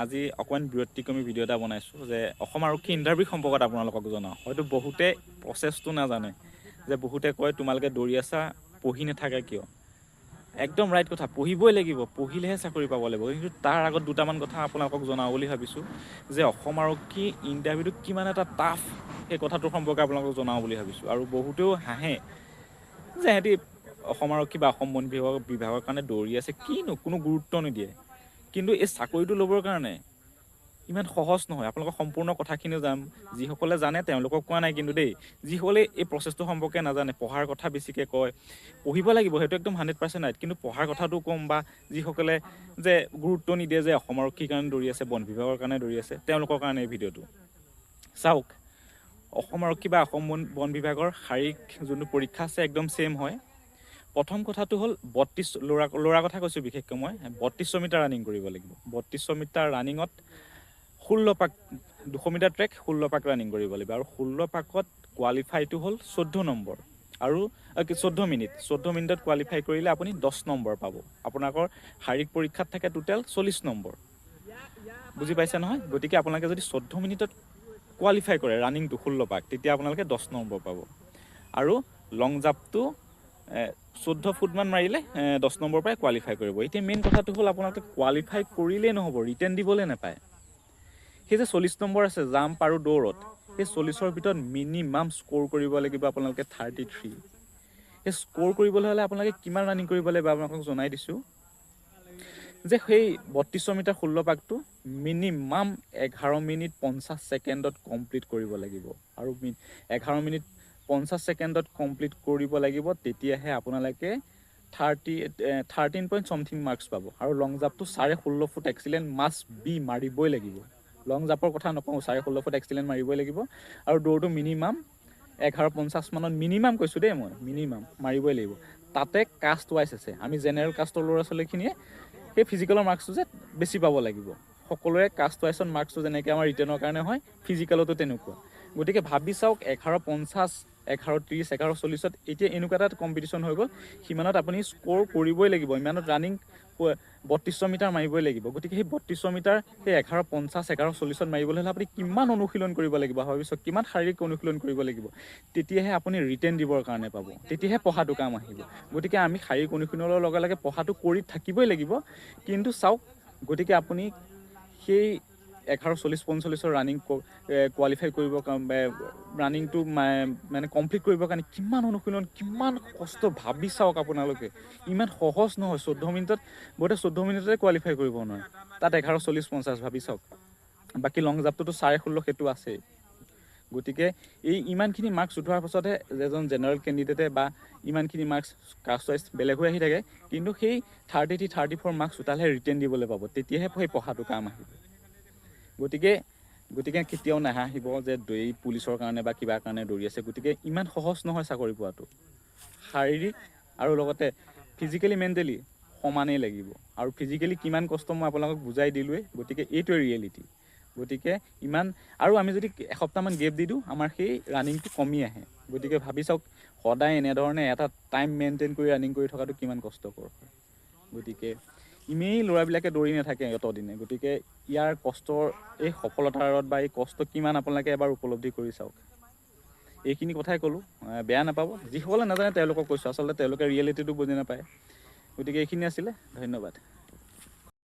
আজি অকণমান ব্যক্তিক্ৰমী ভিডিঅ' এটা বনাইছোঁ যে অসম আৰক্ষী ইণ্টাৰভিউ সম্পৰ্কত আপোনালোকক জনাওঁ। হয়তো বহুতে প্ৰচেছটো নাজানে, যে বহুতে কয় তোমালোকে দৌৰি আছা পঢ়ি নাথাকে কিয়। একদম ৰাইট কথা, পঢ়িবই লাগিব, পঢ়িলেহে চাকৰি পাব লাগিব। কিন্তু তাৰ আগত দুটামান কথা আপোনালোকক জনাওঁ বুলি ভাবিছোঁ, যে অসম আৰক্ষী ইণ্টাৰভিউটো কিমান এটা টাফ সেই কথাটোৰ সম্পৰ্কে আপোনালোকক জনাওঁ বুলি ভাবিছোঁ। আৰু বহুতেও হাঁহে যে সিহঁতি অসম আৰক্ষী বা অসম বন বিভাগৰ কাৰণে দৌৰি আছে, কিনো কোনো গুৰুত্ব নিদিয়ে। কিন্তু এই চাকৰিটো ল'বৰ কাৰণে ইমান সহজ নহয়। আপোনালোকৰ সম্পূৰ্ণ কথাখিনিও যাম, যিসকলে জানে তেওঁলোকক কোৱা নাই কিন্তু দেই, যিসকলে এই প্ৰচেছটো সম্পৰ্কে নাজানে, পঢ়াৰ কথা বেছিকৈ কয়, পঢ়িব লাগিব সেইটো একদম 100% ৰাইট, কিন্তু পঢ়াৰ কথাটো ক'ম, বা যিসকলে যে গুৰুত্ব নিদিয়ে যে অসম আৰক্ষীৰ কাৰণে দৌৰি আছে, বন বিভাগৰ কাৰণে দৌৰি আছে, তেওঁলোকৰ কাৰণে এই ভিডিঅ'টো চাওক। অসম আৰক্ষী বা অসম বন বিভাগৰ শাৰীৰিক যোনটো পৰীক্ষা আছে একদম ছেইম হয়। প্ৰথম কথাটো হ'ল 32 ল'ৰা কথা কৈছোঁ বিশেষকৈ মই, 3200 মিটাৰ ৰানিং কৰিব লাগিব। 3200 মিটাৰ ৰানিঙত 16 পাক, 200 মিটাৰ ট্ৰেক 16 পাক ৰানিং কৰিব লাগিব। আৰু 16 পাকত কোৱালিফাইটো হ'ল 14 নম্বৰ, আৰু 14 মিনিট। 14 মিনিটত কোৱালিফাই কৰিলে আপুনি 10 নম্বৰ পাব। আপোনালোকৰ শাৰীৰিক পৰীক্ষাত থাকে টোটেল 40 নম্বৰ, বুজি পাইছে নহয়? গতিকে আপোনালোকে যদি 14 মিনিটত কোৱালিফাই কৰে ৰানিংটো 16 পাক, তেতিয়া আপোনালোকে 10 নম্বৰ পাব। আৰু লং জাম্পটো 14 ফুটমান মাৰিলে 10 নম্বৰ পৰাই কোৱালিফাই কৰিব। এতিয়া মেইন কথাটো হ'ল আপোনালোকে কোৱালিফাই কৰিলেই নহ'ব, ৰিটেন দিবলৈ নাপায়। সেই যে 40 নম্বৰ আছে জাম্প আৰু দৌৰত, সেই 40ৰ ভিতৰত মিনিমাম স্ক'ৰ কৰিব লাগিব আপোনালোকে 33। সেই স্ক'ৰ কৰিবলৈ হ'লে আপোনালোকে কিমান ৰানিং কৰিব লাগিব আপোনালোকক জনাই দিছোঁ, যে সেই 3200 মিটাৰ 16 পাকটো মিনিমাম 11 মিনিট 50 ছেকেণ্ডত কমপ্লিট কৰিব লাগিব। আৰু 11 মিনিট 50 ছেকেণ্ডত কমপ্লিট কৰিব লাগিব, তেতিয়াহে আপোনালোকে 13 পইণ্ট চামথিং মাৰ্কছ পাব। আৰু লং জাম্পটো 16.5 ফুট এক্সিলেণ্ট মাষ্ট বি মাৰিবই লাগিব। লং জাম্পৰ কথা নকওঁ, 16.5 ফুট এক্সিলেণ্ট মাৰিবই লাগিব। আৰু দৌৰটো মিনিমাম 11:50 মানত মিনিমাম কৈছোঁ দেই, মই মিনিমাম মাৰিবই লাগিব। তাতে কাষ্ট ৱাইজ আছে, আমি জেনেৰেল কাষ্টৰ ল'ৰা ছোৱালীখিনিয়ে সেই ফিজিকেলৰ মাৰ্কছটো যে বেছি পাব লাগিব। সকলোৰে কাষ্ট ৱাইজত মাৰ্কছটো যেনেকৈ আমাৰ ৰিটেনৰ কাৰণে হয়, ফিজিকেলতো তেনেকুৱা। গতিকে ভাবি চাওক, 11:50, 11:30, 11:40 এতিয়া এনেকুৱা এটা কম্পিটিশ্যন হৈ গ'ল, সিমানত আপুনি স্ক'ৰ কৰিবই লাগিব। ইমানত ৰানিং 3200 মিটাৰ মাৰিবই লাগিব। গতিকে সেই 3200 মিটাৰ সেই 11:50, 11:40 মাৰিবলৈ হ'লে আপুনি কিমান অনুশীলন কৰিব লাগিব ভাবি চাওক, কিমান শাৰীৰিক অনুশীলন কৰিব লাগিব, তেতিয়াহে আপুনি ৰিটেন দিবৰ কাৰণে পাব, তেতিয়াহে পঢ়াটো কাম আহিব। গতিকে আমি শাৰীৰিক অনুশীলনৰ লগে লগে পঢ়াটো কৰি থাকিবই লাগিব। কিন্তু চাওক, গতিকে আপুনি সেই 11:40-45 ৰানিং কোৱালিফাই কৰিবৰ কাৰণে, ৰানিংটো মানে কমপ্লিট কৰিবৰ কাৰণে কিমান অনুশীলন, কিমান কষ্ট ভাবি চাওক আপোনালোকে। ইমান সহজ নহয়। 14 মিনিটত, বহুতে 14 মিনিটতে কোৱালিফাই কৰিব নোৱাৰে, তাত 11:40-50 ভাবি চাওক। বাকী লং জাম্পটোতো 16.5 সেইটো আছেই। গতিকে এই ইমানখিনি মাৰ্কছ উঠোৱাৰ পাছতহে এজন জেনেৰেল কেণ্ডিডেটে বা ইমানখিনি মাৰ্কছ কাষ্ট ৱাইজ বেলেগ হৈ আহি থাকে, কিন্তু সেই 33-34 মাৰ্কছ উঠালেহে ৰিটেন দিবলৈ পাব, তেতিয়াহে সেই পঢ়াটো কাম আহিব। গতিকে কেতিয়াও নাহাঁহিব যে এই পুলিচৰ কাৰণে বা কিবা কাৰণে দৌৰি আছে। গতিকে ইমান সহজ নহয় চাকৰি পোৱাটো। শাৰীৰিক আৰু লগতে ফিজিকেলি মেণ্টেলি সমানেই লাগিব। আৰু ফিজিকেলি কিমান কষ্ট মই আপোনালোকক বুজাই দিলোঁৱেই। গতিকে এইটোৱে ৰিয়েলিটি। গতিকে ইমান, আৰু আমি যদি এসপ্তাহমান গেপ দি দিওঁ, আমাৰ সেই ৰানিংটো কমি আহে। গতিকে ভাবি চাওক, সদায় এনেধৰণে এটা টাইম মেইনটেইন কৰি ৰানিং কৰি থকাটো কিমান কষ্টকৰ হয়। গতিকে ইনেই ল'ৰাবিলাকে দৌৰি নাথাকে অতদিনে। গতিকে ইয়াৰ কষ্টৰ, এই সফলতাৰ আঁৰত বা এই কষ্ট কিমান আপোনালোকে এবাৰ উপলব্ধি কৰি চাওক। এইখিনি কথাই ক'লোঁ, বেয়া নাপাব। যিসকলে নাজানে তেওঁলোকক কৈছোঁ, আচলতে তেওঁলোকে ৰিয়েলিটিটো বুজি নাপায়। গতিকে এইখিনি আছিলে, ধন্যবাদ।